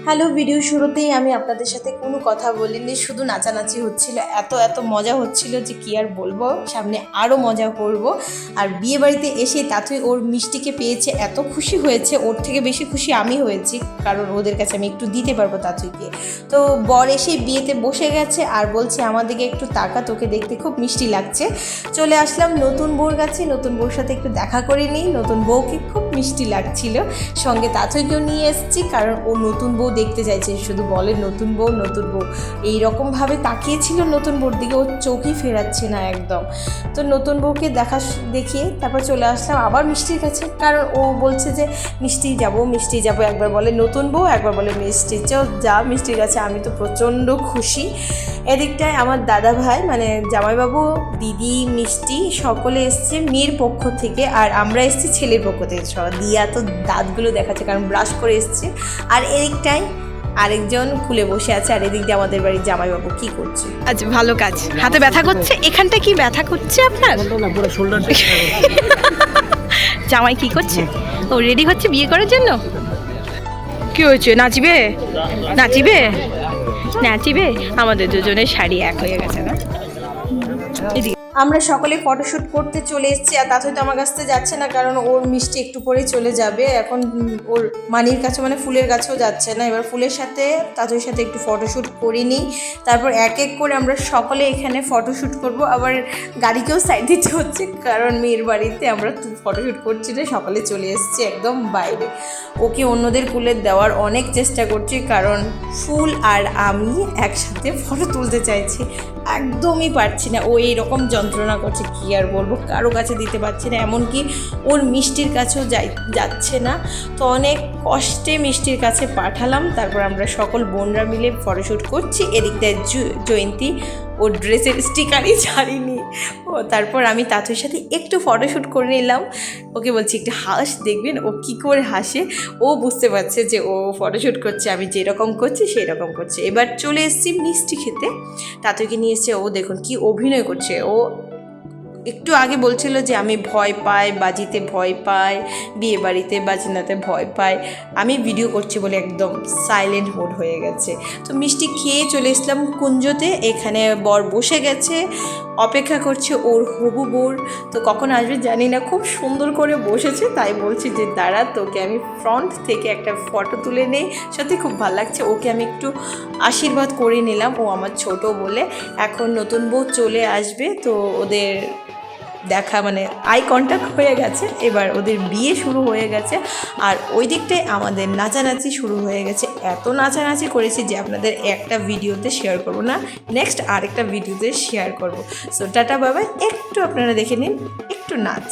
Hello, video শুরুতেই আমি আপনাদের সাথে কোনো কথা বলিনি, শুধু নাচানাচি হচ্ছিল, এত মজা হচ্ছিল যে কি আর বলবো। সামনে আরও মজা করব। আর বিয়ে বাড়িতে এসে তাতুই ওর মিষ্টিকে পেয়েছে, এত খুশি হয়েছে, ওর থেকে বেশি খুশি আমি হয়েছি, কারণ ওদের কাছে আমি একটু দিতে পারবো তাতুইকে। তো বর এসে বিয়েতে বসে গেছে আর বলছে আমাদেরকে একটু তাকা, তোকে দেখতে খুব মিষ্টি লাগছে। চলে আসলাম নতুন বউর কাছে, নতুন বউর সাথে একটু দেখা করে নিই। নতুন বউকে খুব মিষ্টি লাগছিল, সঙ্গে তাতুইকেও নিয়ে এসেছি, কারণ ও নতুন বউ দেখতে চাইছে, শুধু বলে নতুন বউ এইরকমভাবে তাকিয়েছিল নতুন বউর দিকে, ওর চোখই ফেরাচ্ছে না একদম। তো নতুন বউকে দেখিয়ে তারপর চলে আসলাম আবার মিষ্টির কাছে, কারণ ও বলছে যে মিষ্টি যাবো, একবার বলে নতুন বউ, একবার বলে মিষ্টি, যা মিষ্টির কাছে। আমি তো প্রচণ্ড খুশি। এদিকটায় আমার দাদা ভাই মানে জামাইবাবু, দিদি, মিষ্টি সকলে এসছে মেয়ের পক্ষ থেকে, আর আমরা এসছি ছেলের পক্ষ থেকে। দিয়া তো দাঁতগুলো দেখাচ্ছে, কারণ ব্রাশ করে এসছে। আর এদিকটায় আরেকজন খুলে বসে আছে, আর এদিক দিয়ে আমাদের বাড়ির জামাইবাবু কি করছে। আচ্ছা, ভালো কাজ। হাতে ব্যথা করছে, এখানটা কি ব্যথা করছে আপনার? জামাই কি করছে? ও রেডি হচ্ছে বিয়ে করার জন্য। কি হয়েছে, নাচিবে? আমাদের দুজনের শাড়ি এক হয়ে গেছে না? আমরা সকলে ফটোশ্যুট করতে চলে এসেছি, আর তাতে তো আমার কাছ থেকে যাচ্ছে না, কারণ ওর মিষ্টি একটু পরেই চলে যাবে। এখন ওর মানির কাছে মানে ফুলের কাছেও যাচ্ছে না। এবার ফুলের সাথে তাদের সাথে একটু ফটোশ্যুট করে নিই, তারপর এক এক করে আমরা সকলে এখানে ফটোশ্যুট করব। আবার গাড়িকেও সাইড দিতে হচ্ছে, কারণ মেয়ের বাড়িতে আমরা ফটোশ্যুট করছি না, সকালে চলে এসেছি একদম বাইরে। ওকে অন্যদের কুলে দেওয়ার অনেক চেষ্টা করছি, কারণ ফুল আর আমি একসাথে ফটো তুলতে চাইছি, একদমই পারছি না। ও এইরকম যন্ত্রণা করছে, কি আর বলবো, কারো কাছে দিতে পারছি না, এমনকি ওর মিষ্টির কাছেও যাচ্ছে না। তো অনেক কষ্টে মিষ্টির কাছে পাঠালাম। তারপর আমরা সকল বোনরা মিলে ফটোশ্যুট করছি। এদিকটায় জয়ন্তী ওর ড্রেসের স্টিকারই ছাড়িনি। তারপর আমি তাতুর সাথে একটু ফটোশ্যুট করে নিলাম। ওকে বলছি একটু হাস, দেখবেন ও কী করে হাসে। ও বুঝতে পারছে যে ও ফটোশ্যুট করছে, আমি যেরকম করছি সেই রকম করছে। এবার চলে এসেছি মিষ্টি খেতে, তাতুকে নিয়ে এসে ও দেখুন কি অভিনয় করছে। ও একটু আগে বলছিল যে আমি ভয় পাই, বাজিতে ভয় পাই, বিয়ে বাড়িতে বাজনাতে ভয় পাই। আমি ভিডিও করছি বলে একদম সাইলেন্ট মোড হয়ে গেছে। তো মিষ্টি খেয়ে চলে এসলাম কুঞ্জতে। এখানে বর বসে গেছে, অপেক্ষা করছে ওর হবু বউর। তো কখন আসবে জানি না, খুব সুন্দর করে বসেছে, তাই বলছি যে দাঁড়া, তোকে আমি ফ্রন্ট থেকে একটা ফটো তুলে নেই। সত্যি খুব ভালো লাগছে। ওকে আমি একটু আশীর্বাদ করে নিলাম, ও আমার ছোট বলে। এখন নতুন বউ চলে আসবে, তো ওদের দেখা মানে আই কন্ট্যাক্ট হয়ে গেছে। এবার ওদের বিয়ে শুরু হয়ে গেছে, আর ওই দিকটায় আমাদের নাচানাচি শুরু হয়ে গেছে। এত নাচানাচি করেছি যে আপনাদের একটা ভিডিওতে শেয়ার করব না, নেক্সট আরেকটা ভিডিওতে শেয়ার করব। সো টাটা বাবাই, একটু আপনারা দেখে নিন একটু নাচ।